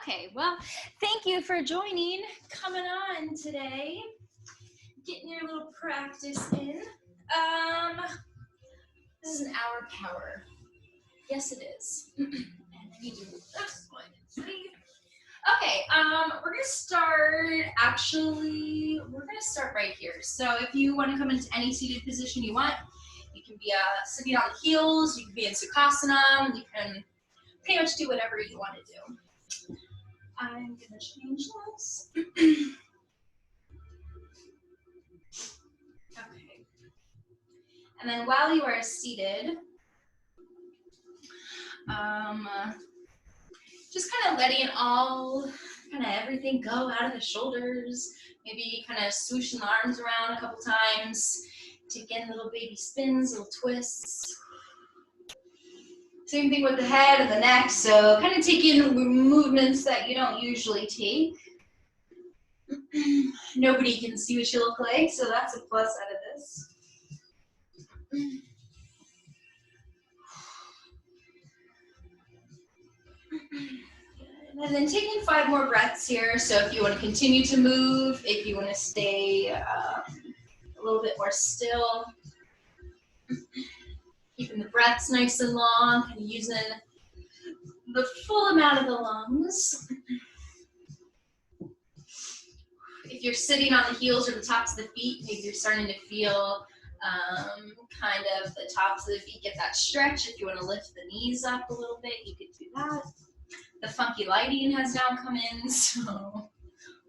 Okay, well, thank you for joining, coming on today, getting your little practice in. This is an hour power. Yes, it is. And I need to move this one. Okay, we're gonna start right here. So if you want to come into any seated position you want, you can be sitting on the heels, you can be in Sukhasana, you can pretty much do whatever you want to do. I'm gonna change this. Okay. And then while you are seated, just kind of letting everything go out of the shoulders. Maybe kind of swooshing the arms around a couple times. Taking little baby spins, little twists. Same thing with the head and the neck. So kind of taking movements that you don't usually take. Nobody can see what you look like, so that's a plus out of this. And then taking 5 more breaths here. So if you want to continue to move, if you want to stay a little bit more still, keeping the breaths nice and long, kind of using the full amount of the lungs. If you're sitting on the heels or the tops of the feet, maybe you're starting to feel kind of the tops of the feet get that stretch. If you want to lift the knees up a little bit, you could do that. The funky lighting has now come in, so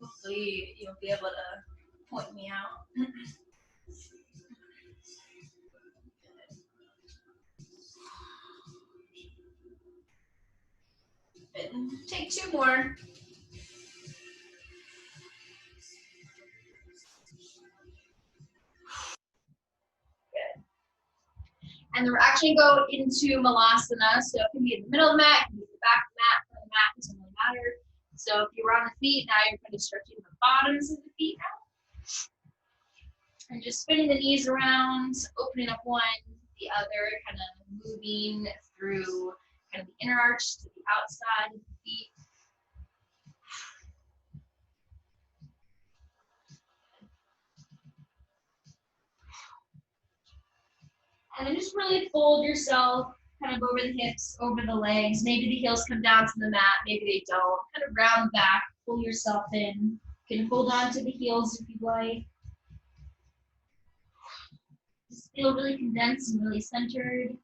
hopefully you'll be able to point me out. And take 2 more. Good. And then we're actually going to go into Malasana, so it can be in the middle of the mat, it can be the back of the mat, front of the mat, it doesn't really matter. So if you were on the feet, now you're kind of stretching the bottoms of the feet out. And just spinning the knees around, opening up one, the other, kind of moving through kind of the inner arch to the outside of the feet. And then just really fold yourself kind of over the hips, over the legs. Maybe the heels come down to the mat, maybe they don't. Kind of round back, pull yourself in. You can hold on to the heels if you'd like. Just feel really condensed and really centered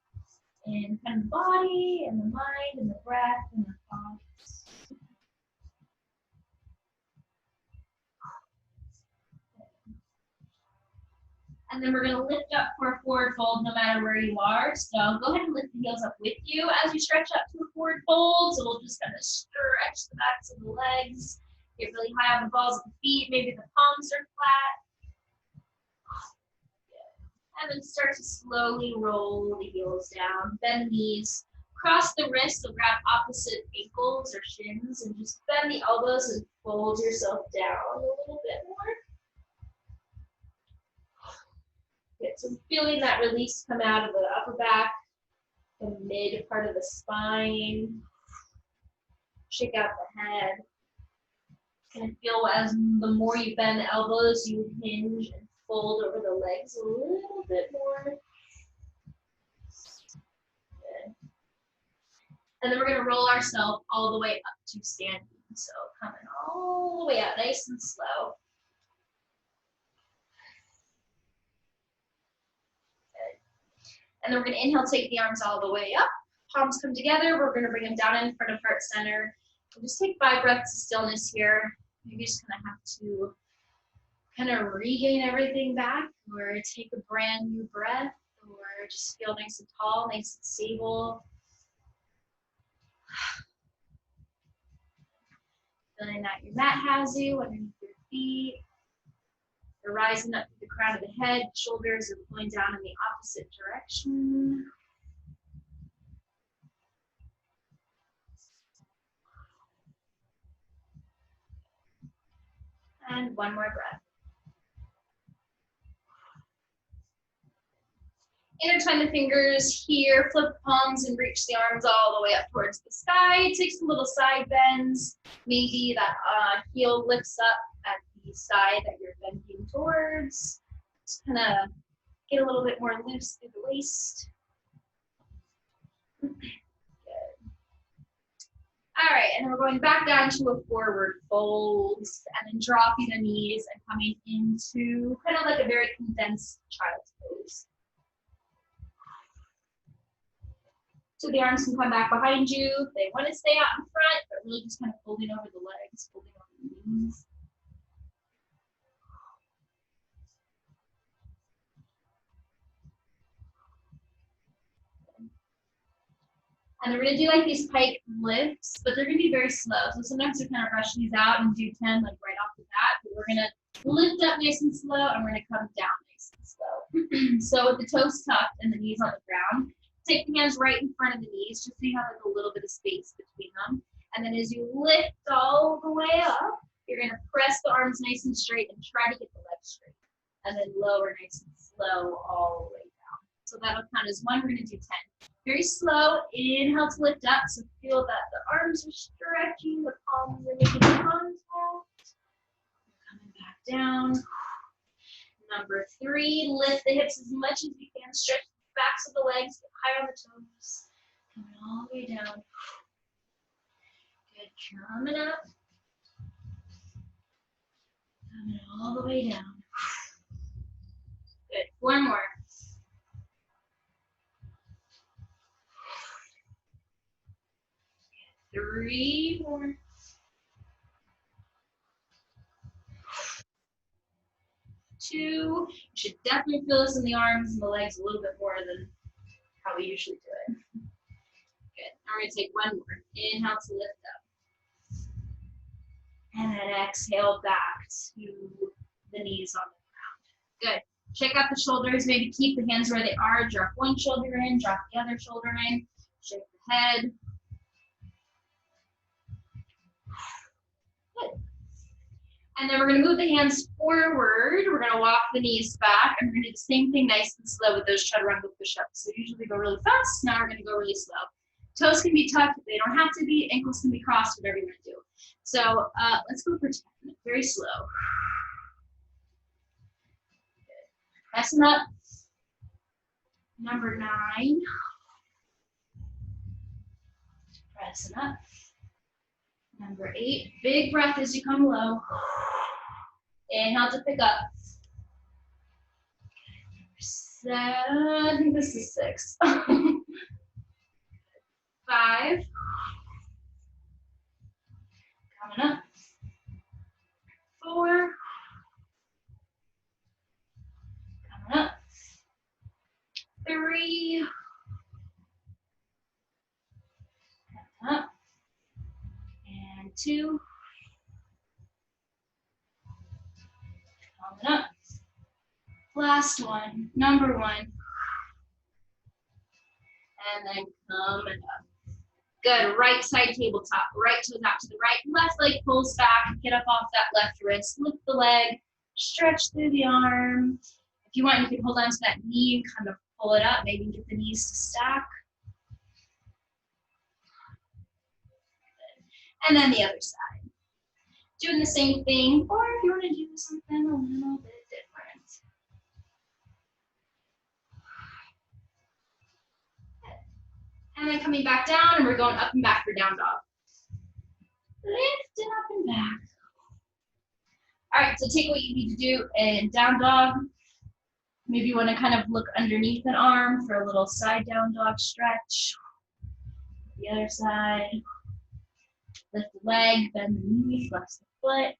in kind of the body and the mind and the breath and the thoughts. And then we're going to lift up for a forward fold no matter where you are. So go ahead and lift the heels up with you as you stretch up to a forward fold. So we'll just kind of stretch the backs of the legs. Get really high on the balls of the feet. Maybe the palms are flat. And then start to slowly roll the heels down. Bend the knees. Cross the wrists, so grab opposite ankles or shins. And just bend the elbows and fold yourself down a little bit more. Good, so feeling that release come out of the upper back, the mid part of the spine. Shake out the head. And feel as the more you bend the elbows, you hinge and fold over the legs a little bit more. Good. And then we're going to roll ourselves all the way up to standing. So coming all the way out, nice and slow. And then we're going to inhale, take the arms all the way up. Palms come together. We're going to bring them down in front of heart center. We'll just take 5 breaths of stillness here. Maybe just kind of have to kind of regain everything back, or take a brand new breath, or just feel nice and tall, nice and stable. Feeling that your mat has you underneath your feet. You're rising up to the crown of the head, shoulders are pulling down in the opposite direction. And one more breath. Intertwine the fingers here, flip the palms and reach the arms all the way up towards the sky. Take some little side bends. Maybe that heel lifts up at the side that you're bending towards. Just kind of get a little bit more loose through the waist. Good. All right, and then we're going back down to a forward fold and then dropping the knees and coming into kind of like a very condensed child's pose. So the arms can come back behind you. They want to stay out in front, but really just kind of folding over the legs, folding over the knees. And we're gonna do like these pike lifts, but they're gonna be very slow. So sometimes we kind of rush these out and do 10 like right off the bat, but we're gonna lift up nice and slow and we're gonna come down nice and slow. So with the toes tucked and the knees on the ground, take the hands right in front of the knees just so you have like a little bit of space between them. And then as you lift all the way up, you're gonna press the arms nice and straight and try to get the legs straight. And then lower nice and slow all the way down. So that'll count as 1, we're gonna do 10. Very slow, inhale to lift up, so feel that the arms are stretching, the palms are making contact. Coming back down. Number 3, lift the hips as much as you can, stretch the backs of the legs, get high on the toes. Coming all the way down. Good, coming up. Coming all the way down. Good, 4 more. 3 more. 2. You should definitely feel this in the arms and the legs a little bit more than how we usually do it. Good. Now we're going to take 1 more. Inhale to lift up. And then exhale back to the knees on the ground. Good. Check out the shoulders. Maybe keep the hands where they are. Drop one shoulder in, drop the other shoulder in. Shake the head. Good. And then we're going to move the hands forward. We're going to walk the knees back. And we're going to do the same thing nice and slow with those chaturanga push-ups. So usually we go really fast. Now we're going to go really slow. Toes can be tucked. They don't have to be. Ankles can be crossed, whatever you want to do. So let's go for 10. Very slow. Pressing up. Number 9. Pressing up. Number 8. Big breath as you come low. Inhale to pick up. 7. I think this is 6. 5. Coming up. 4. Coming up. 3. Coming up. And 2. Coming up. Last one, number 1. And then coming up. Good, right side tabletop, right toes out to the right, left leg pulls back, get up off that left wrist, lift the leg, stretch through the arm. If you want, you can hold on to that knee and kind of pull it up, maybe get the knees to stack. And then the other side. Doing the same thing, or if you want to do something a little bit different. And then coming back down, and we're going up and back for down dog. Lifting up and back. All right, so take what you need to do in down dog. Maybe you want to kind of look underneath an arm for a little side down dog stretch. The other side. Lift the leg, bend the knee, flex the foot.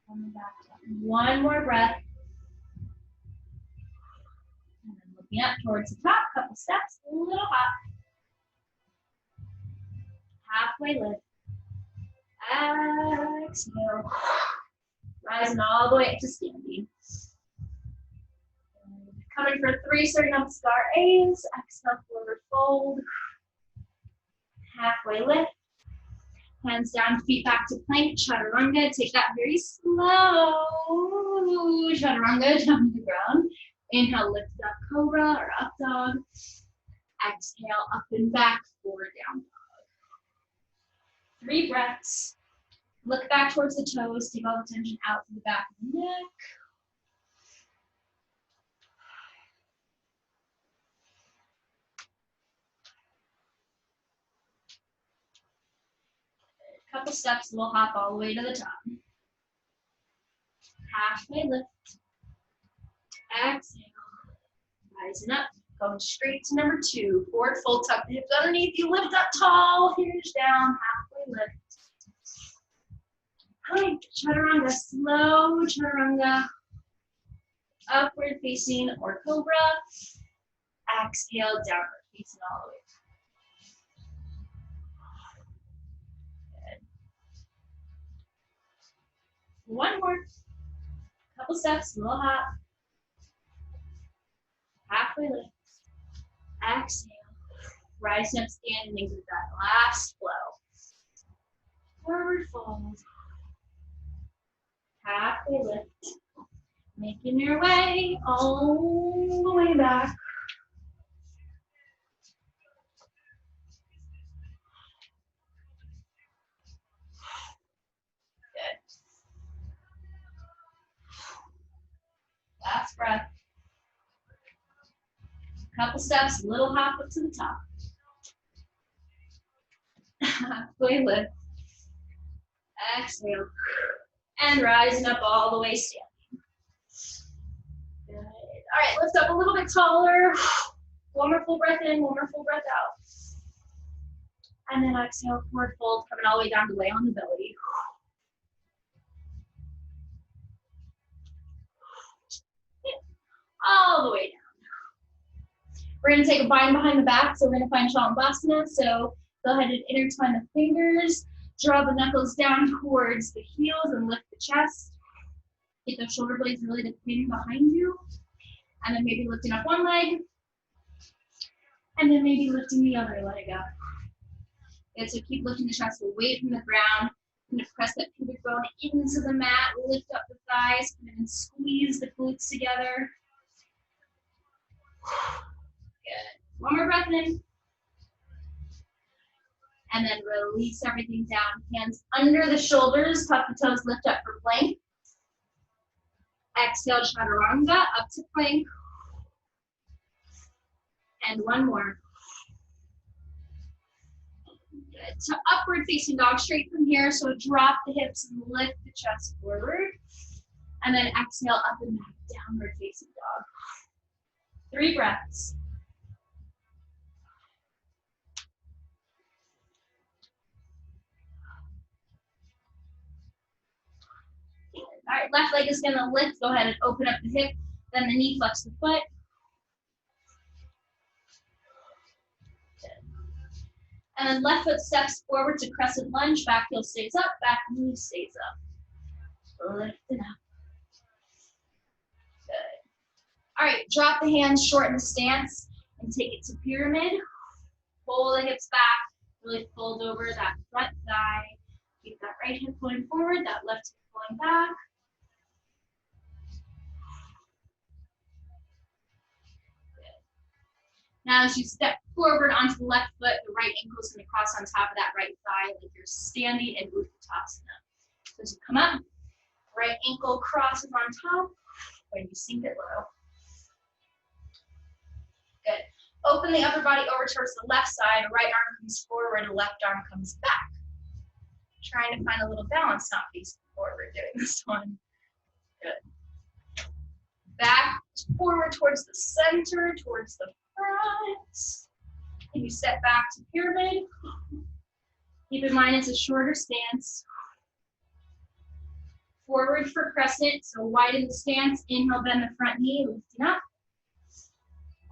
Coming back down. 1 more breath. And then looking up towards the top, couple steps, a little hop. Halfway lift. Exhale. Rising all the way up to standing. Coming for 3 starting up star A's. Exhale, forward fold. Halfway lift. Hands down, feet back to plank, chaturanga. Take that very slow chaturanga down to the ground. Inhale, lift up cobra or up dog. Exhale, up and back, forward down dog. 3 breaths. Look back towards the toes. Take all the tension out to the back of the neck. Couple steps, we'll hop all the way to the top. Halfway lift. Exhale. Rising up. Going straight to number 2. Forward fold, tuck the hips underneath you. Lift up tall. Hinge down. Halfway lift. Hi. Chaturanga. Slow chaturanga. Upward facing or cobra. Exhale. Downward facing all the way. One more. Couple steps, little hop. Halfway lift. Exhale. Rising up, standing with that last flow. Forward fold. Halfway lift. Making your way all the way back. Good. Last breath. Couple steps, little hop up to the top. Halfway lift. Exhale. And rising up all the way standing. Good. All right, lift up a little bit taller. One more full breath in, one more full breath out. And then exhale, forward fold, coming all the way down to lay on the belly. All the way down. We're going to take a bind behind the back, so we're going to find Shavasana. So go ahead and intertwine the fingers, draw the knuckles down towards the heels and lift the chest. Get those shoulder blades really to pin behind you. And then maybe lifting up one leg. And then maybe lifting the other leg up. Good, so keep lifting the chest away from the ground. I'm going to press that pubic bone into the mat, lift up the thighs, and squeeze the glutes together. Good. One more breath in. And then release everything down. Hands under the shoulders, tuck the toes, lift up for plank. Exhale, chaturanga, up to plank. And one more. Good. To upward facing dog, straight from here. So drop the hips and lift the chest forward. And then exhale, up and back, downward facing dog. 3 breaths. All right, left leg is gonna lift. Go ahead and open up the hip, then the knee, flex the foot. Good. And then left foot steps forward to crescent lunge, back heel stays up, back knee stays up. Lift it up. Good. All right, drop the hands, shorten the stance, and take it to pyramid. Pull the hips back, really fold over that front thigh. Keep that right hip pulling forward, that left hip pulling back. Good. Now as you step forward onto the left foot, the right ankle is going to cross on top of that right thigh like you're standing in Utkatasana. So as you come up, right ankle crosses on top, when you sink it low. Good. Open the upper body over towards the left side, right arm comes forward, left arm comes back. Trying to find a little balance, not facing forward doing this one. Good. Back forward towards the center, towards the front. And you step back to pyramid. Keep in mind it's a shorter stance. Forward for crescent, so widen the stance. Inhale, bend the front knee, lifting up.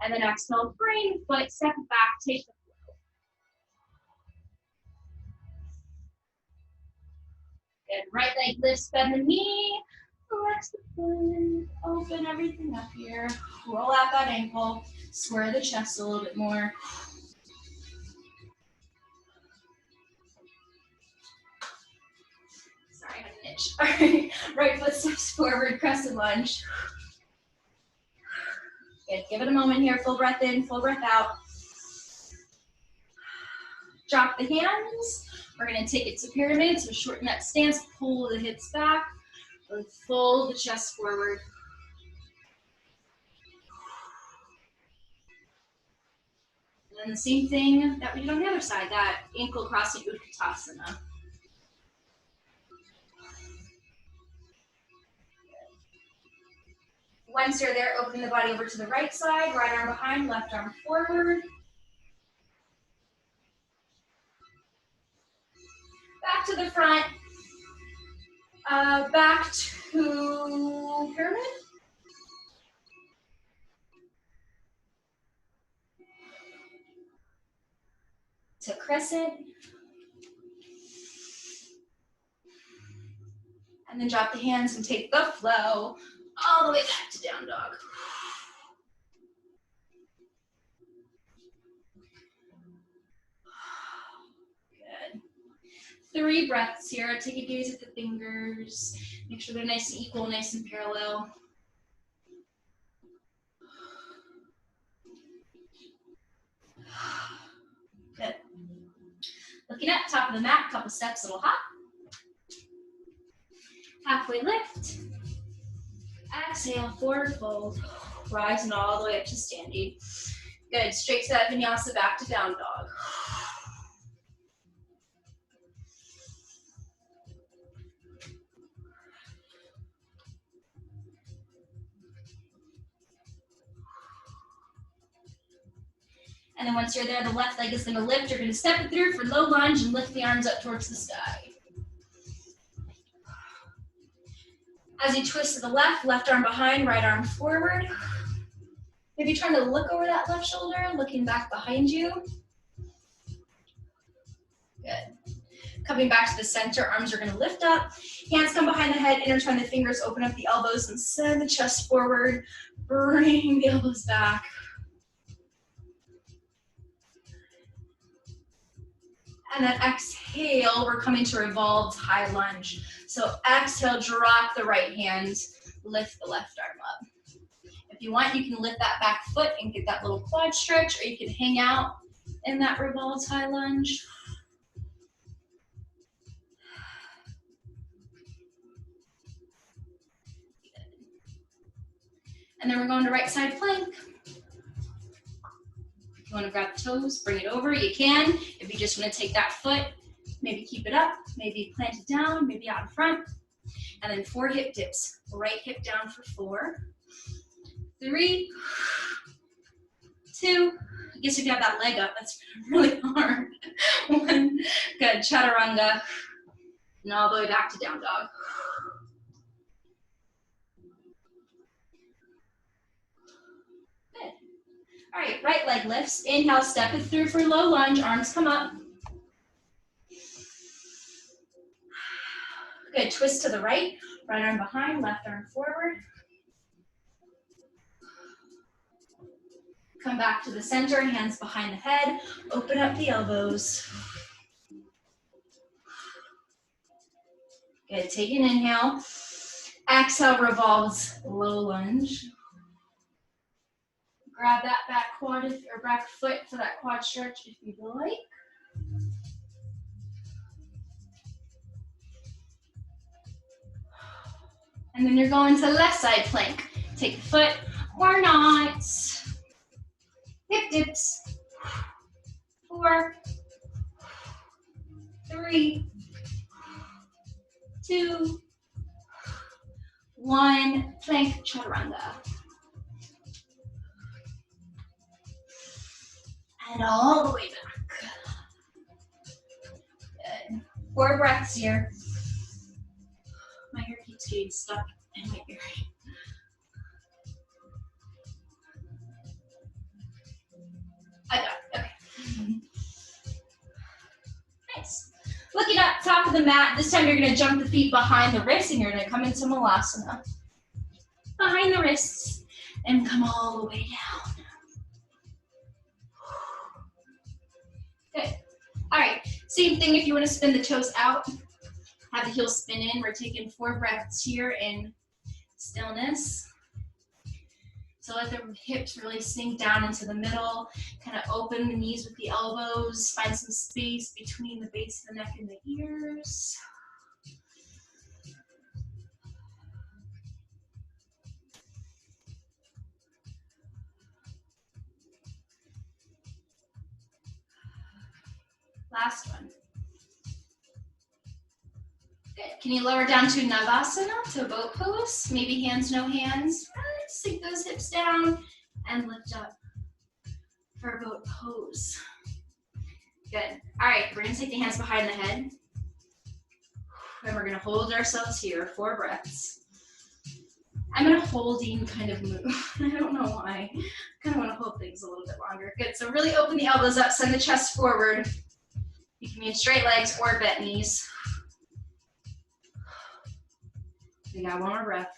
And then exhale, bring the foot, step it back, take the flow. Good, right leg lifts, bend the knee, flex the foot, open everything up here. Roll out that ankle, square the chest a little bit more. itch. All right, right foot steps forward, crescent lunge. Good, give it a moment here. Full breath in, full breath out. Drop the hands. We're gonna take it to pyramid, so shorten that stance, pull the hips back, and fold the chest forward. And then the same thing that we did on the other side, that ankle crossing Utkatasana. Once you're there, open the body over to the right side, right arm behind, left arm forward. Back to the front, back to pyramid. To crescent. And then drop the hands and take the flow all the way back to down dog. Good. 3 breaths here. Take a gaze at the fingers. Make sure they're nice and equal, nice and parallel. Good. Looking up, top of the mat, couple steps, little hop. Halfway lift. Exhale, forward fold. Rising all the way up to standing. Good, straight side vinyasa, back to down dog. And then once you're there, the left leg is gonna lift. You're gonna step it through for low lunge and lift the arms up towards the sky. As you twist to the left, left arm behind, right arm forward. Maybe trying to look over that left shoulder, looking back behind you. Good. Coming back to the center, arms are gonna lift up. Hands come behind the head, intertwine the fingers, open up the elbows and send the chest forward. Bring the elbows back. And then exhale, we're coming to revolved high lunge. So exhale, drop the right hand, lift the left arm up. If you want, you can lift that back foot and get that little quad stretch, or you can hang out in that revolved high lunge. And then we're going to right side plank. If you want to grab the toes, bring it over, you can. If you just want to take that foot, maybe keep it up, maybe plant it down, maybe out in front. And then 4 hip dips. Right hip down for 4, 3, 2. I guess if you have that leg up, that's really hard. 1, good, chaturanga. And all the way back to down dog. Good. All right, right leg lifts. Inhale, step it through for low lunge, arms come up. Good, twist to the right arm behind, left arm forward. Come back to the center, hands behind the head, open up the elbows. Good, take an inhale. Exhale, revolves, low lunge. Grab that back quad or back foot for that quad stretch if you'd like. And then you're going to left side plank. Take the foot or not. Hip dips. 4, 3, 2, 1. Plank chaturanga. And all the way back. Good. 4 breaths here. My hair keeps getting stuck in my ear. I got it, okay. Nice. Looking up, top of the mat. This time you're gonna jump the feet behind the wrists and you're gonna come into malasana. Behind the wrists and come all the way down. Good. All right, same thing if you wanna spin the toes out. Have the heels spin in. We're taking 4 breaths here in stillness. So let the hips really sink down into the middle. Kind of open the knees with the elbows. Find some space between the base of the neck and the ears. Last one. Good. Can you lower down to Navasana, to a boat pose? Maybe hands, no hands. Sink those hips down and lift up for a boat pose. Good. All right, we're gonna take the hands behind the head. And we're gonna hold ourselves here, 4 breaths. I'm in a holding kind of move. I don't know why. I kind of wanna hold things a little bit longer. Good, so really open the elbows up, send the chest forward. You can be in straight legs or bent knees. We got 1 more breath.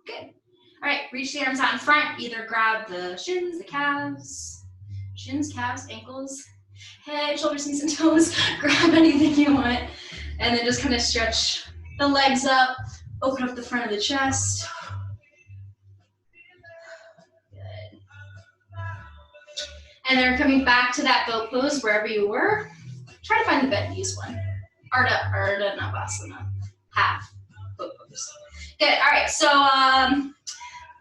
Good. All right, reach the arms out in front. Either grab the shins, the calves, ankles, head, shoulders, knees, and toes. Grab anything you want. And then just kind of stretch the legs up. Open up the front of the chest. Good. And then coming back to that boat pose wherever you were. Try to find the bent knees one. Ardha Navasana. Half boat pose. Good. All right. So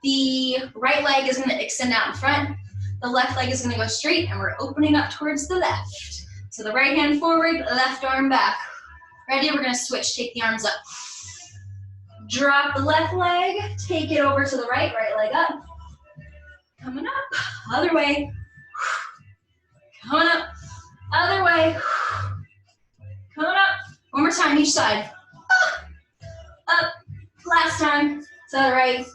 the right leg is going to extend out in front. The left leg is going to go straight, and we're opening up towards the left. So the right hand forward, left arm back. Ready? We're going to switch. Take the arms up. Drop the left leg. Take it over to the right. Right leg up. Coming up. Other way. Coming up. Other way. Coming up. One more time, each side. Up. Last time. To the right.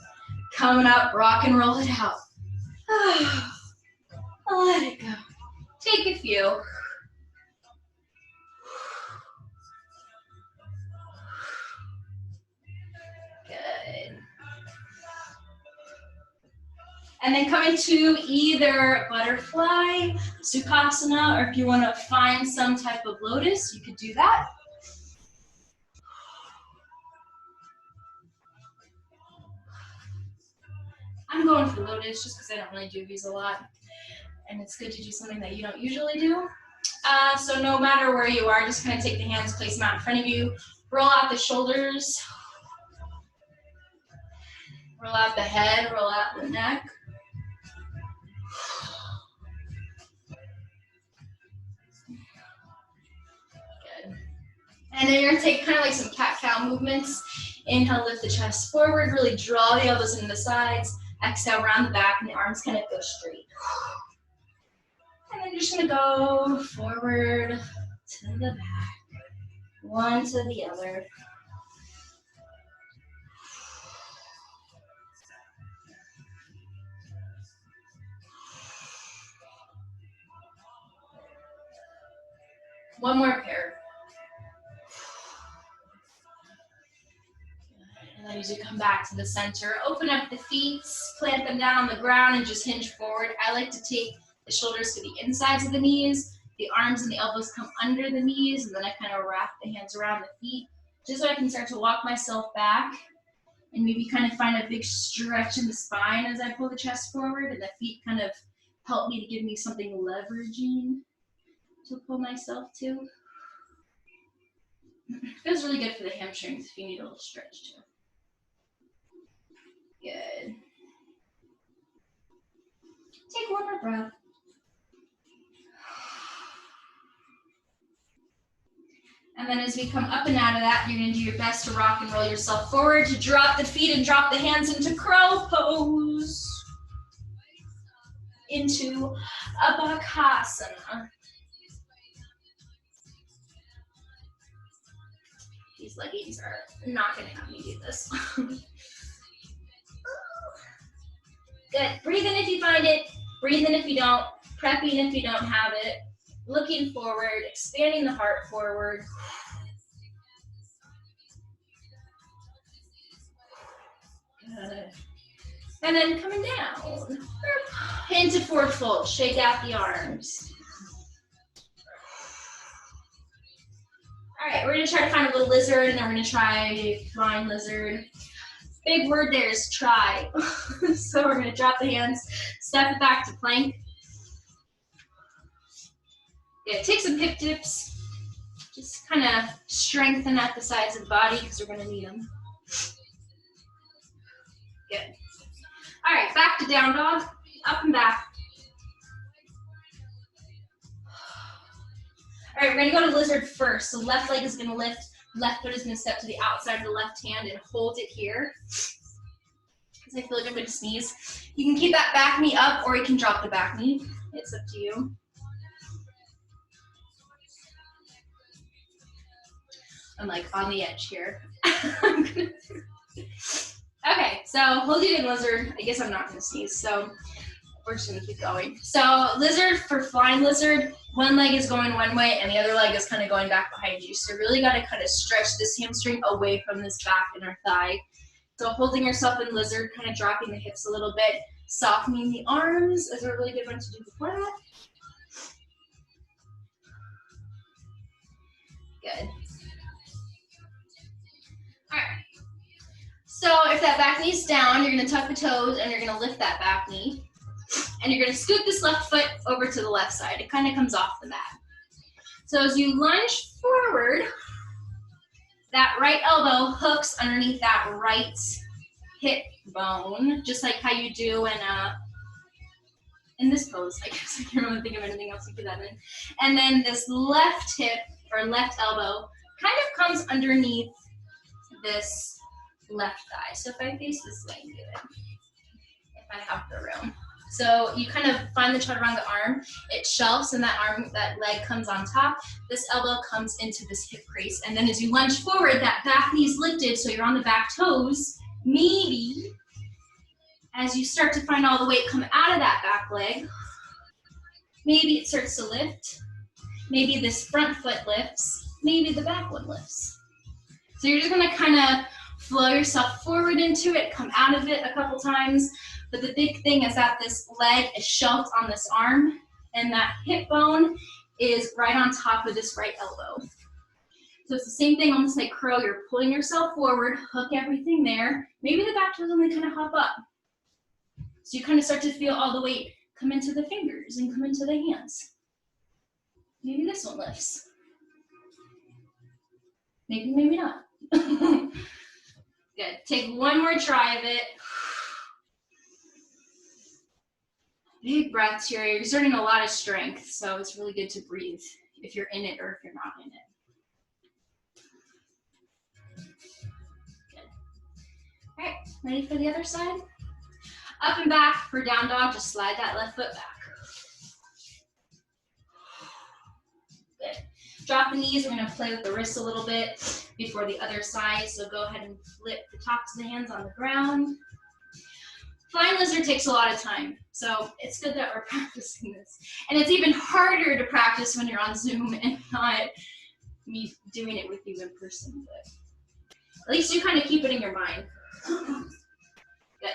Coming up. Rock and roll it out. Let it go. Take a few. Good. And then coming to either butterfly, Sukhasana, or if you want to find some type of lotus, you could do that. I'm going for lotus just because I don't really do these a lot. And it's good to do something that you don't usually do. So no matter where you are, just kind of take the hands, place them out in front of you. Roll out the shoulders. Roll out the head, roll out the neck. Good. And then you're gonna take kind of like some cat-cow movements. Inhale, lift the chest forward, really draw the elbows into the sides. Exhale, round the back, and the arms kind of go straight. And then you're just gonna go forward to the back, one to the other. One more pair. And then as you come back to the center, open up the feet, plant them down on the ground, and just hinge forward. I like to take the shoulders to the insides of the knees, the arms and the elbows come under the knees, and then I kind of wrap the hands around the feet, just so I can start to walk myself back, and maybe kind of find a big stretch in the spine as I pull the chest forward, and the feet kind of help me to give me something leveraging to pull myself to. Feels really good for the hamstrings if you need a little stretch too. Good. Take one more breath. And then as we come up and out of that, you're gonna do your best to rock and roll yourself forward, to drop the feet and drop the hands into crow pose. Into Abhakasana. These leggings are not gonna have me do this. Good, breathe in if you find it, breathe in if you don't, prepping if you don't have it, looking forward, expanding the heart forward. Good. And then coming down, into forward fold, shake out the arms. we're gonna try to find a little lizard, and then we're gonna try flying lizard. Big word there is try. So we're gonna drop the hands, step it back to plank. Yeah, take some hip dips. Just kind of strengthen at the sides of the body because we're gonna need them. Good. All right, back to down dog, up and back. All right, we're gonna go to lizard first. So left leg is gonna lift, left foot is gonna step to the outside of the left hand and hold it here. Because I feel like I'm gonna sneeze. You can keep that back knee up or you can drop the back knee. It's up to you. I'm like on the edge here. Okay, so hold it in lizard. I guess I'm not gonna sneeze, so we're just gonna keep going. So lizard, for flying lizard, one leg is going one way and the other leg is kind of going back behind you. So you really gotta kind of stretch this hamstring away from this back inner thigh. So holding yourself in lizard, kind of dropping the hips a little bit, softening the arms is a really good one to do before that. Good. All right. So if that back knee is down, you're gonna tuck the toes and you're gonna lift that back knee. And you're gonna scoot this left foot over to the left side. It kind of comes off the mat. So as you lunge forward, that right elbow hooks underneath that right hip bone, just like how you do in this pose. I guess I can't really think of anything else to do that in. And then this left hip or left elbow kind of comes underneath this left thigh. So if I face this way and do it, if I have the room. So you kind of find the chaturanga arm, it shelves and that leg comes on top. This elbow comes into this hip crease. And then as you lunge forward, that back knee is lifted, so you're on the back toes. Maybe as you start to find all the weight come out of that back leg, maybe it starts to lift. Maybe this front foot lifts. Maybe the back one lifts. So you're just gonna kind of flow yourself forward into it, come out of it a couple times. But the big thing is that this leg is shelved on this arm and that hip bone is right on top of this right elbow. So it's the same thing, almost like crow. You're pulling yourself forward, hook everything there. Maybe the back toes only kind of hop up. So you kind of start to feel all the weight come into the fingers and come into the hands. Maybe this one lifts. Maybe, maybe not. Good. Take one more try of it. Big breaths here. You're exerting a lot of strength, so it's really good to breathe if you're in it or if you're not in it. Good. All right, ready for the other side? Up and back for down dog, just slide that left foot back. Good. Drop the knees. We're going to play with the wrists a little bit before the other side, so go ahead and flip the tops of the hands on the ground. Flying lizard takes a lot of time, so it's good that we're practicing this. And it's even harder to practice when you're on Zoom and not me doing it with you in person, but at least you kind of keep it in your mind. Good.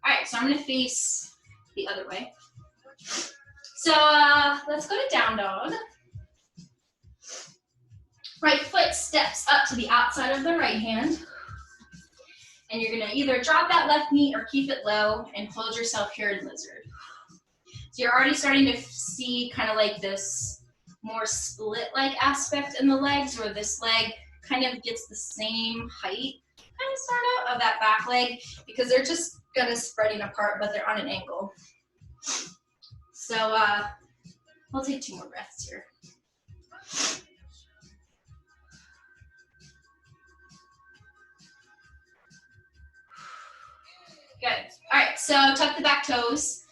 All right, so I'm gonna face the other way. So let's go to down dog. Right foot steps up to the outside of the right hand. And you're gonna either drop that left knee or keep it low and hold yourself here in lizard. So you're already starting to see kind of like this more split-like aspect in the legs, where this leg kind of gets the same height, kind of sort of that back leg, because they're just kind of spreading apart, but they're on an angle. So I'll take 2 more breaths here. Good. All right, so tuck the back toes.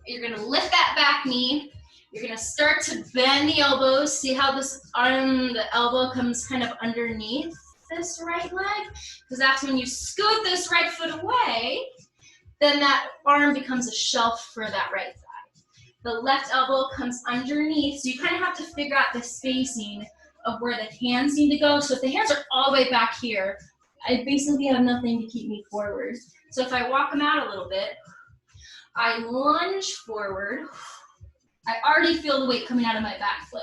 You're gonna lift that back knee. You're gonna start to bend the elbows. See how this arm, the elbow comes kind of underneath this right leg? Because that's when you scoot this right foot away, then that arm becomes a shelf for that right thigh. The left elbow comes underneath, so you kind of have to figure out the spacing of where the hands need to go. So if the hands are all the way back here, I basically have nothing to keep me forward. So if I walk them out a little bit, I lunge forward, I already feel the weight coming out of my back foot.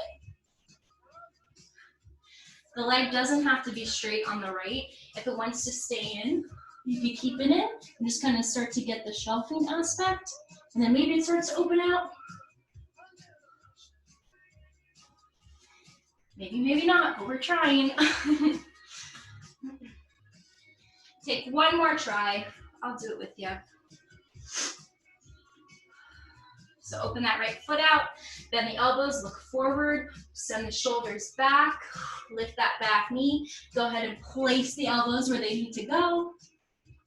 The leg doesn't have to be straight on the right. If it wants to stay in, you can keep it in and just kind of start to get the shelving aspect. And then maybe it starts to open out. Maybe, maybe not, but we're trying. Take one more try. I'll do it with you. So open that right foot out, bend the elbows, look forward, send the shoulders back, lift that back knee. Go ahead and place the elbows where they need to go.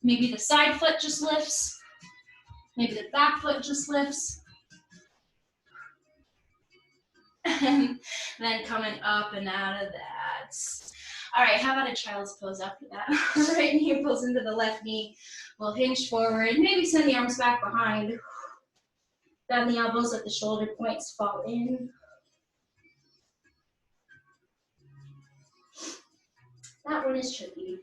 Maybe the side foot just lifts. Maybe the back foot just lifts. And then coming up and out of that. All right, how about a child's pose after that? Right knee pulls into the left knee. We'll hinge forward, maybe send the arms back behind. Bend the elbows, let the shoulder points fall in. That one is tricky.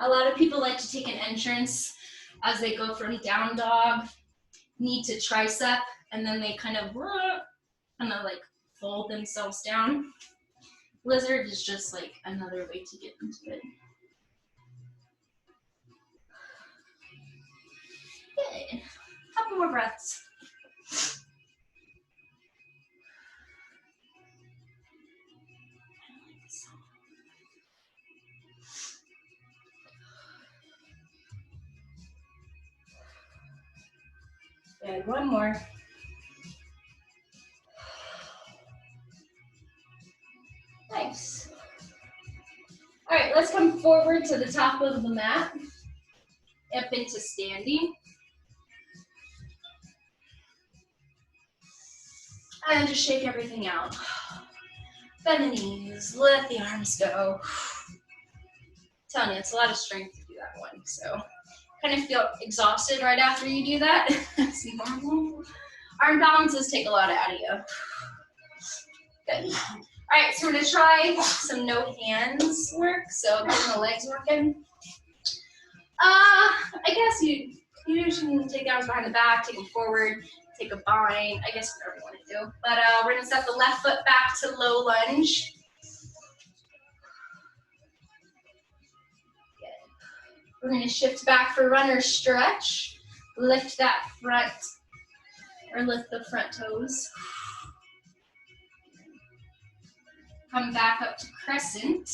A lot of people like to take an entrance as they go from down dog, knee to tricep, and then they kind of like fold themselves down. Lizard is just like another way to get into it. Good. Couple more breaths. Good. One more. Nice. All right, let's come forward to the top of the mat, up into standing. And just shake everything out. Bend the knees, let the arms go. I'm telling you, it's a lot of strength to do that one. So kind of feel exhausted right after you do that. That's normal. Arm balances take a lot out of you. Good. All right, so we're gonna try some no hands work. So getting the legs working. I guess you usually take the arms behind the back, take them forward, take a bind. I guess whatever you want to do. But we're gonna step the left foot back to low lunge. Good. We're gonna shift back for runner stretch. Lift that front, or lift the front toes. Come back up to crescent.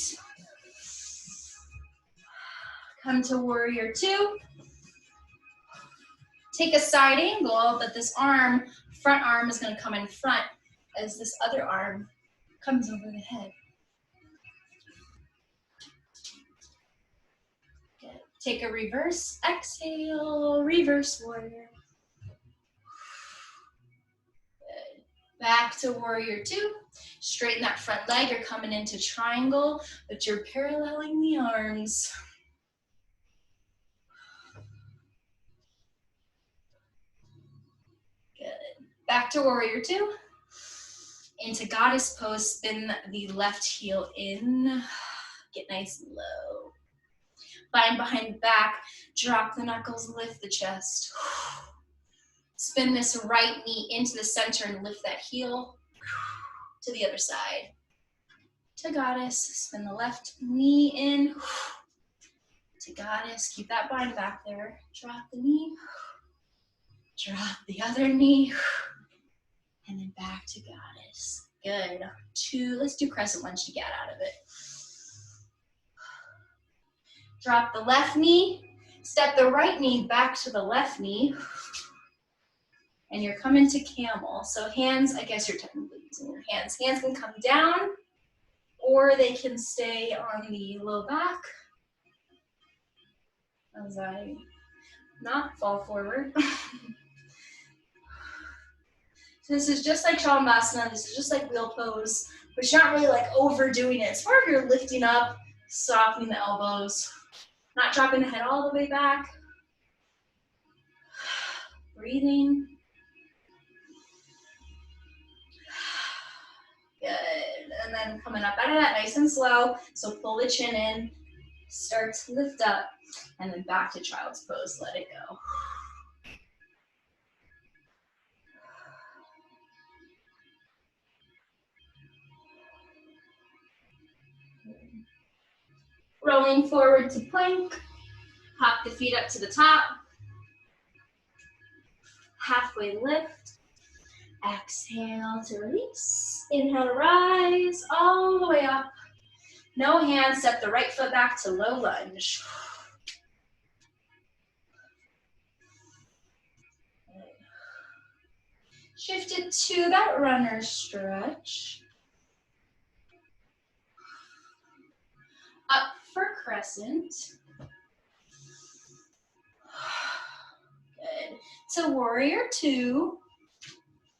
Come to warrior two. Take a side angle, but this arm, front arm is going to come in front as this other arm comes over the head. Good. Take a reverse exhale, reverse warrior. Good. Back to warrior two. Straighten that front leg. You're coming into triangle, but you're paralleling the arms. Good. Back to warrior two. Into goddess pose, spin the left heel in. Get nice and low. Bind behind the back, drop the knuckles, lift the chest. Spin this right knee into the center and lift that heel to the other side. To goddess, spin the left knee in. To goddess, keep that bind back there. Drop the knee, drop the other knee, and then back to goddess. Good. Two, let's do crescent lunge to get out of it. Drop the left knee, step the right knee back to the left knee, and you're coming to camel. So hands, I guess you're technically using your hands. Hands can come down, or they can stay on the low back, as I not fall forward. So this is just like Chaturmasana, this is just like wheel pose, but you're not really like overdoing it. It's more of you're lifting up, softening the elbows, not dropping the head all the way back. Breathing. Good. And then coming up out of that nice and slow. So pull the chin in, start to lift up, and then back to child's pose. Let it go. Rolling forward to plank. Hop the feet up to the top. Halfway lift. Exhale to release. Inhale to rise all the way up. No hands, step the right foot back to low lunge. Shift it to that runner stretch. Up for crescent. Good. To warrior two.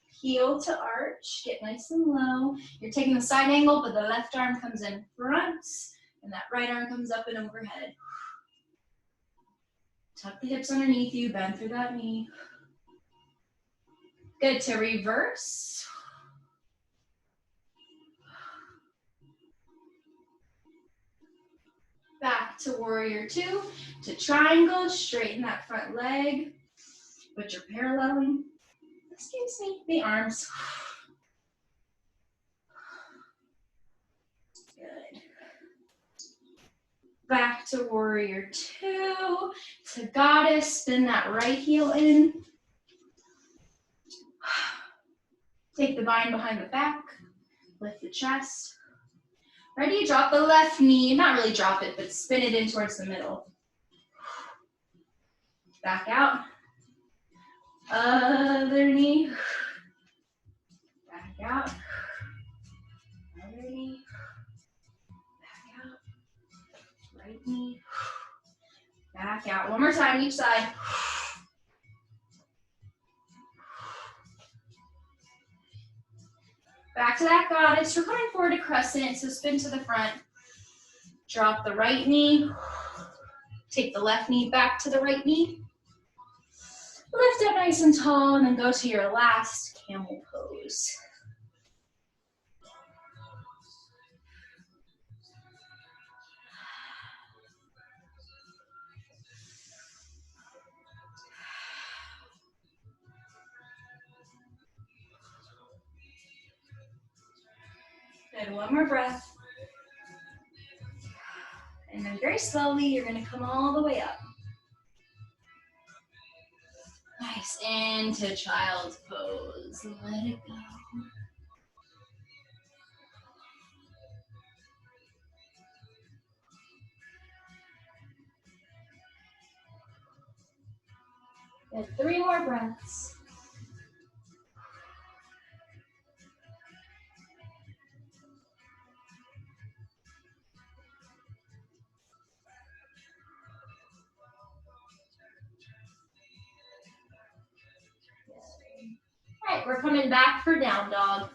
Heel to arch, get nice and low. You're taking the side angle, but the left arm comes in front, and that right arm comes up and overhead. Tuck the hips underneath you, bend through that knee. Good, to reverse. Back to warrior two, to triangle, straighten that front leg, but you're paralleling, excuse me, the arms. Good. Back to warrior two, to goddess, spin that right heel in. Take the bind behind the back, lift the chest. Ready, drop the left knee, not really drop it, but spin it in towards the middle. Back out. Other knee. Back out. Other knee. Back out. Right knee. Back out. One more time, each side. Back to that goddess. We're coming forward to crescent, so spin to the front. Drop the right knee. Take the left knee back to the right knee. Lift up nice and tall, and then go to your last camel pose. Good, one more breath. And then very slowly, you're gonna come all the way up. Nice, into child's pose. Let it go. Good, 3 more breaths. All right, we're coming back for down dog.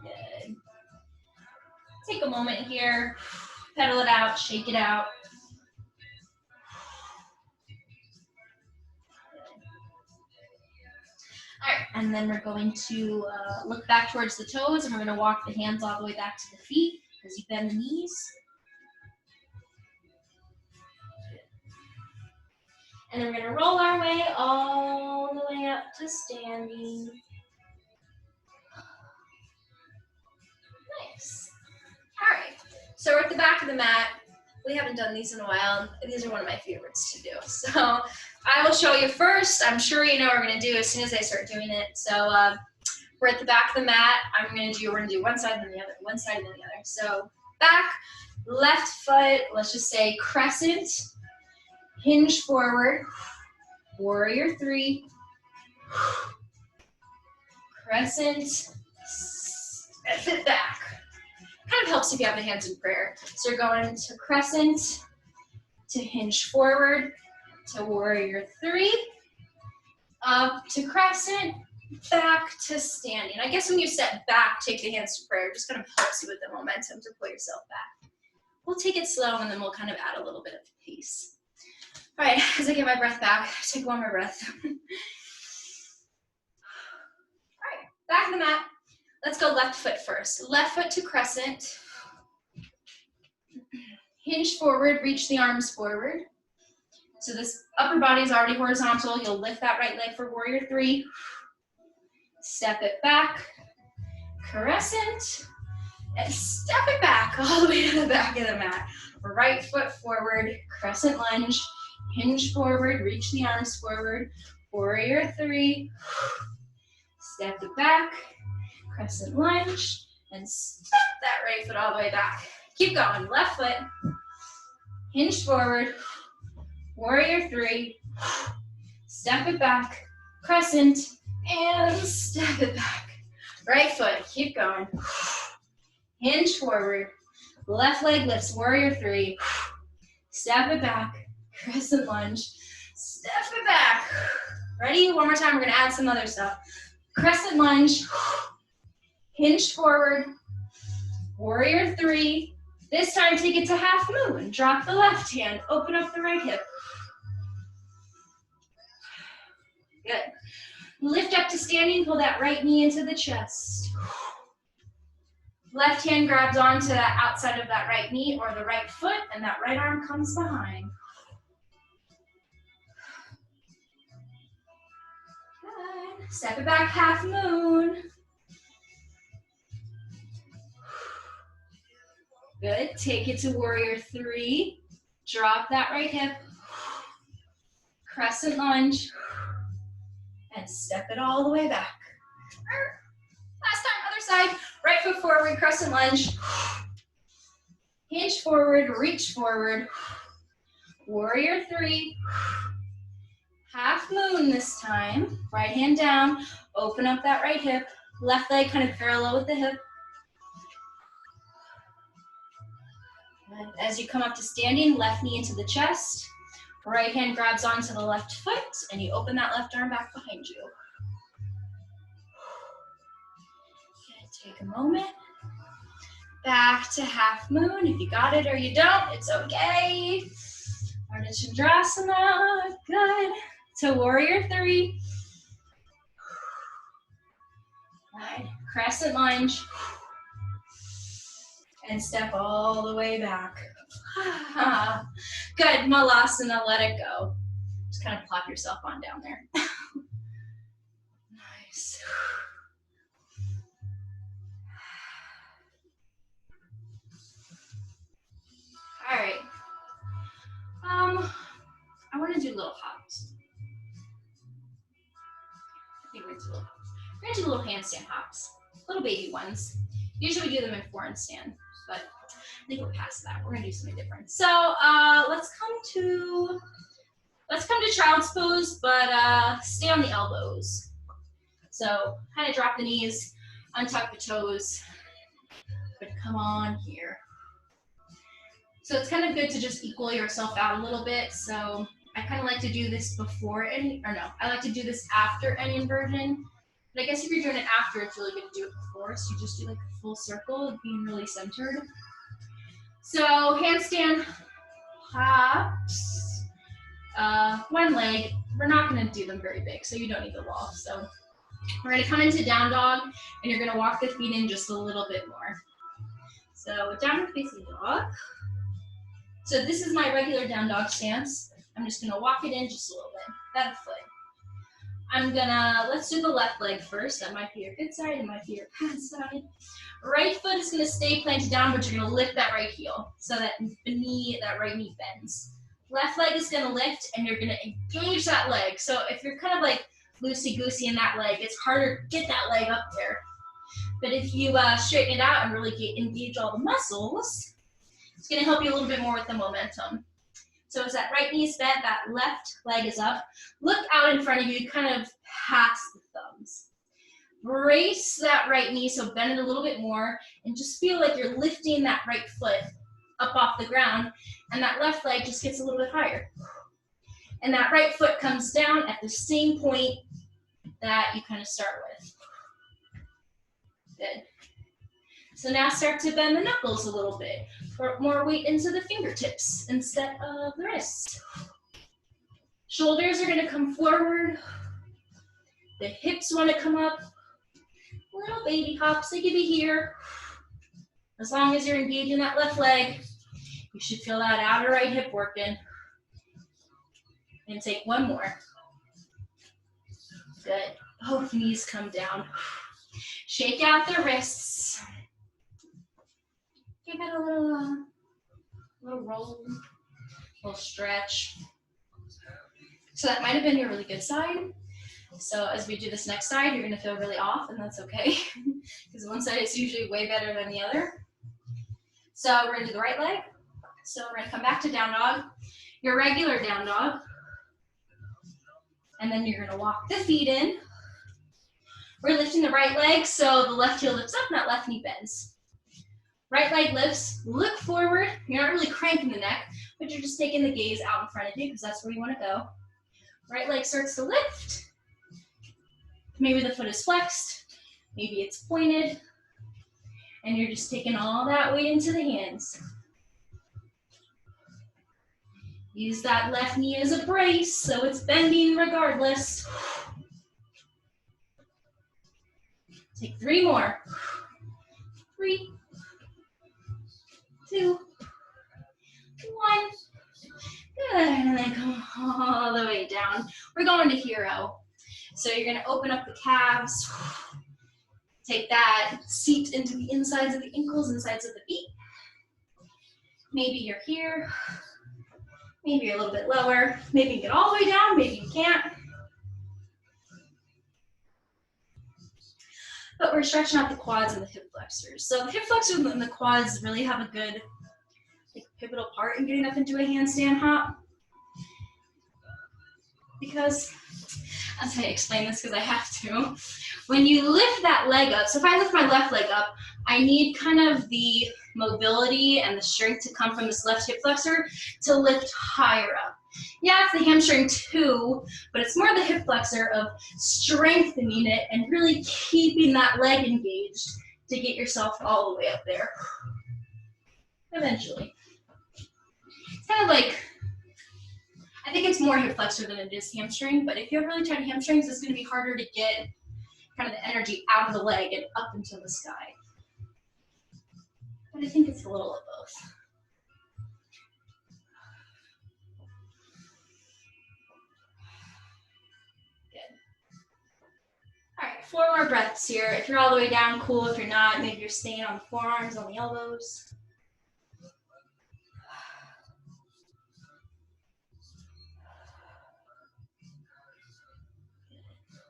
Good. Take a moment here, pedal it out, shake it out. All right, and then we're going to look back towards the toes, and we're going to walk the hands all the way back to the feet as you bend the knees. And then we're going to roll our way all the way up to standing. Nice. All right, so we're at the back of the mat. We haven't done these in a while. These are one of my favorites to do. So I will show you first. I'm sure you know what we're going to do as soon as I start doing it. So we're at the back of the mat. We're going to do one side and then the other, one side and then the other. So back, left foot, let's just say crescent, hinge forward, warrior three, crescent, sit back. Kind of helps if you have the hands in prayer. So you're going to crescent, to hinge forward, to warrior three, up to crescent, back to standing. I guess when you step back, take the hands to prayer. It just kind of helps you with the momentum to pull yourself back. We'll take it slow and then we'll kind of add a little bit of pace. All right, as I get my breath back, take one more breath. All right, back in the mat. Let's go left foot first. Left foot to crescent. Hinge forward, reach the arms forward. So this upper body is already horizontal. You'll lift that right leg for warrior three. Step it back. crescent, and step it back all the way to the back of the mat. Right foot forward, crescent lunge, hinge forward, reach the arms forward, warrior three, step it back, crescent lunge, and step that right foot all the way back. Keep going, left foot, hinge forward, warrior three, step it back, crescent, and step it back. Right foot, keep going. Hinge forward, left leg lifts, warrior three, step it back, crescent lunge, step it back. Ready? One more time, we're gonna add some other stuff. Crescent lunge, hinge forward, warrior three. This time take it to half moon. Drop the left hand, open up the right hip. Good. Lift up to standing, pull that right knee into the chest. Left hand grabs onto that outside of that right knee or the right foot, and that right arm comes behind. Good. Step it back, half moon. Good. Take it to warrior three. Drop that right hip. Crescent lunge. And step it all the way back. Last time, other side. Right foot forward, crescent lunge. Hinge forward, reach forward. Warrior three. Half moon this time. Right hand down. Open up that right hip. Left leg kind of parallel with the hip. And as you come up to standing, left knee into the chest. Right hand grabs onto the left foot, and you open that left arm back behind you. Okay, take a moment. Back to half moon. If you got it or you don't, it's okay. Ardha Chandrasana. Good. To warrior three. Right. Crescent lunge. And step all the way back. Good, Malasana, let it go. Just kind of plop yourself on down there. Nice. All right. I want to do little hops. I think we're gonna do little handstand hops, little baby ones. Usually we do them in foreign stand, but I think we're past that. We're gonna do something different. So let's come to child's pose, but stay on the elbows. So kind of drop the knees, untuck the toes, but come on here. So it's kind of good to just equal yourself out a little bit. So I kind of like to do this before I like to do this after any inversion. But I guess if you're doing it after, it's really good to do it before. So you just do like a full circle of being really centered. So handstand hops, one leg. We're not gonna do them very big, so you don't need the wall. So we're gonna come into down dog, and you're gonna walk the feet in just a little bit more. So downward facing dog. So this is my regular down dog stance. I'm just gonna walk it in just a little bit, that foot. Let's do the left leg first. That might be your good side, it might be your bad side. Right foot is gonna stay planted down, but you're gonna lift that right heel so that that right knee bends. Left leg is gonna lift, and you're gonna engage that leg. So if you're kind of like loosey-goosey in that leg, it's harder to get that leg up there. But if you straighten it out and really engage all the muscles, it's gonna help you a little bit more with the momentum. So as that right knee is bent, that left leg is up. Look out in front of you, kind of past the thumbs. Brace that right knee, so bend it a little bit more, and just feel like you're lifting that right foot up off the ground, and that left leg just gets a little bit higher. And that right foot comes down at the same point that you kind of start with. Good. So now start to bend the knuckles a little bit. Put more weight into the fingertips instead of the wrists. Shoulders are gonna come forward. The hips wanna come up. Little baby hops, they can be here. As long as you're engaging that left leg, you should feel that outer right hip working. And take one more. Good. Both knees come down. Shake out the wrists. Give it a little roll, a little stretch. So that might have been your really good side. So as we do this next side, you're gonna feel really off, and that's okay, because one side is usually way better than the other. So we're gonna do the right leg. So we're gonna come back to down dog, your regular down dog, and then you're gonna walk the feet in. We're lifting the right leg, so the left heel lifts up, that left knee bends. Right leg lifts, look forward. You're not really cranking the neck, but you're just taking the gaze out in front of you, because that's where you wanna go. Right leg starts to lift. Maybe the foot is flexed, maybe it's pointed, and you're just taking all that weight into the hands. Use that left knee as a brace, so it's bending regardless. Take 3 more. 3, 2, 1. Good, and then come all the way down. We're going to hero. So you're gonna open up the calves, take that seat into the insides of the ankles, insides of the feet. Maybe you're here, maybe you're a little bit lower, maybe you get all the way down, maybe you can't. But we're stretching out the quads and the hip flexors. So the hip flexors and the quads really have a good pivotal part in getting up into a handstand hop. Because, as I explain this because I have to, when you lift that leg up, so if I lift my left leg up, I need kind of the mobility and the strength to come from this left hip flexor to lift higher up. Yeah, it's the hamstring too, but it's more the hip flexor of strengthening it and really keeping that leg engaged to get yourself all the way up there. Eventually. It's kind of like, I think it's more hip flexor than it is hamstring, but if you have really tight hamstrings, it's gonna be harder to get kind of the energy out of the leg and up into the sky. But I think it's a little of both. Good. All right, 4 more breaths here. If you're all the way down, cool. If you're not, maybe you're staying on the forearms, on the elbows.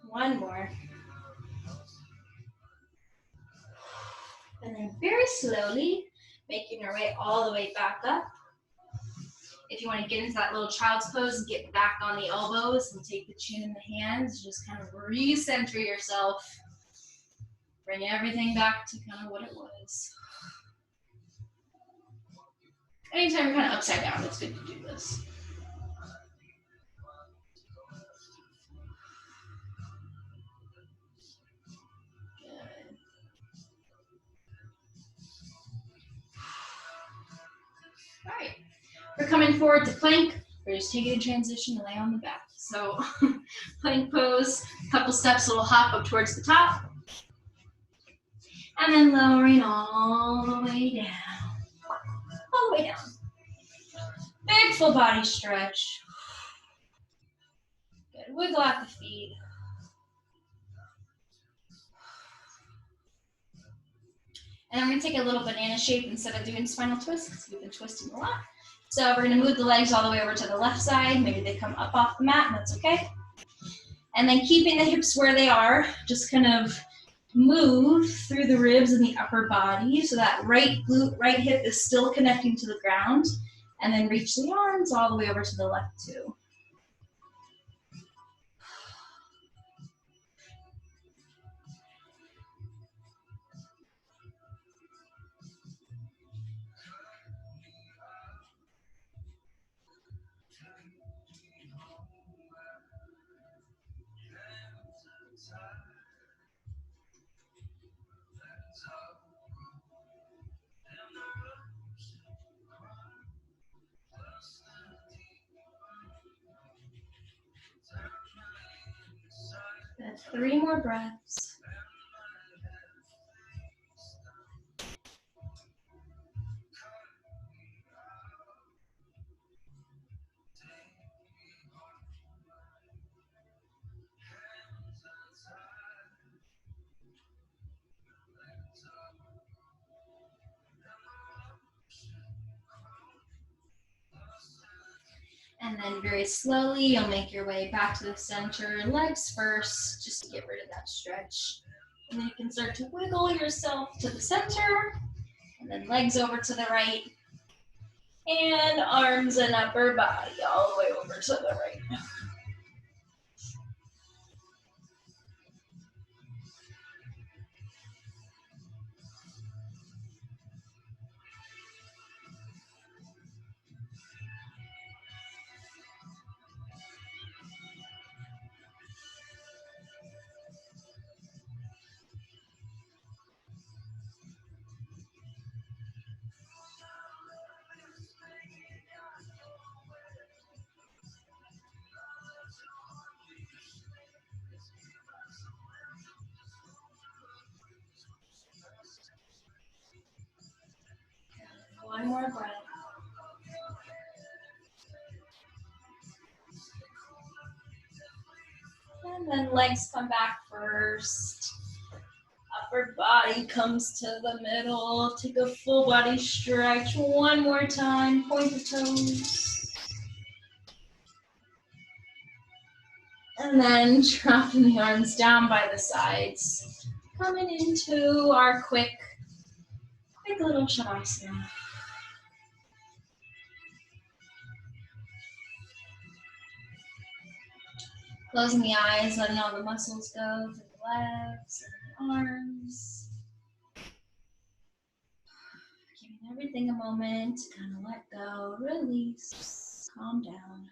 One more. And then very slowly, making your way all the way back up. If you want to get into that little child's pose, get back on the elbows and take the chin in the hands. Just kind of recenter yourself. Bring everything back to kind of what it was. Anytime you're kind of upside down, it's good to do this. Good. All right, we're coming forward to plank. We're just taking a transition to lay on the back. So plank pose, couple steps, a little hop up towards the top. And then lowering all the way down. All the way down. Big full body stretch. Good, wiggle out the feet. And then we're gonna take a little banana shape instead of doing spinal twists, because we've been twisting a lot. So we're gonna move the legs all the way over to the left side. Maybe they come up off the mat, and that's okay. And then keeping the hips where they are, just kind of move through the ribs and the upper body so that right glute, right hip is still connecting to the ground. And then reach the arms all the way over to the left too. That's 3 more breaths. And then very slowly, you'll make your way back to the center, legs first, just to get rid of that stretch. And then you can start to wiggle yourself to the center, and then legs over to the right, and arms and upper body all the way over to the right. One more breath. And then legs come back first. Upper body comes to the middle. Take a full body stretch one more time. Point the toes. And then dropping the arms down by the sides. Coming into our quick little shavasana. Closing the eyes, letting all the muscles go to the legs and the arms. Giving everything a moment to kind of let go, release, calm down.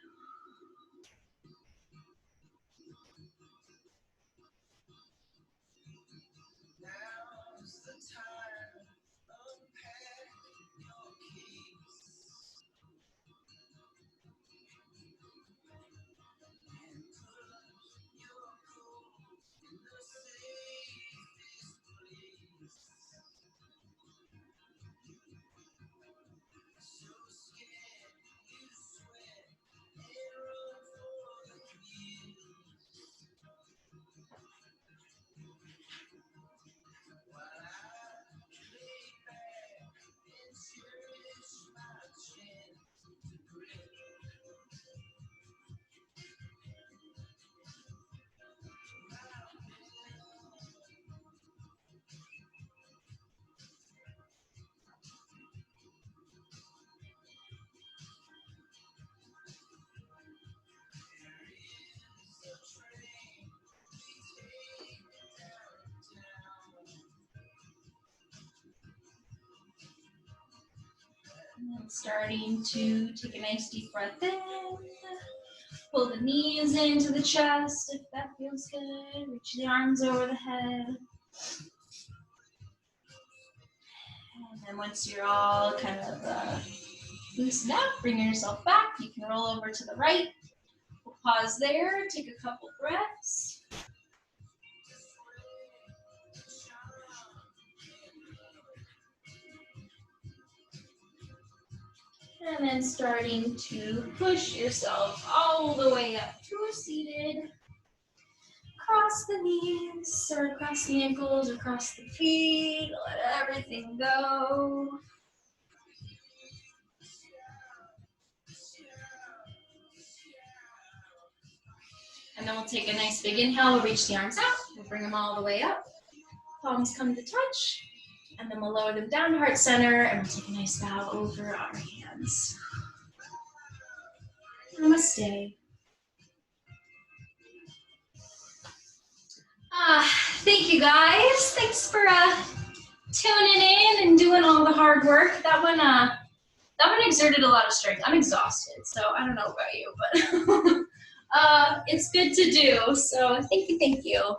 And starting to take a nice deep breath in. Pull the knees into the chest if that feels good. Reach the arms over the head. And then once you're all kind of loosened up, bring yourself back. You can roll over to the right. We'll pause there, take a couple breaths. And then starting to push yourself all the way up to a seated. Cross the knees, or across the ankles, or across the feet. Let everything go. And then we'll take a nice big inhale. We'll reach the arms out. We'll bring them all the way up. Palms come to touch. And then we'll lower them down to heart center. And we'll take a nice bow over our hands. Namaste. Thank you guys. Thanks for tuning in and doing all the hard work. That one exerted a lot of strength. I'm exhausted, so I don't know about you, but it's good to do. So thank you.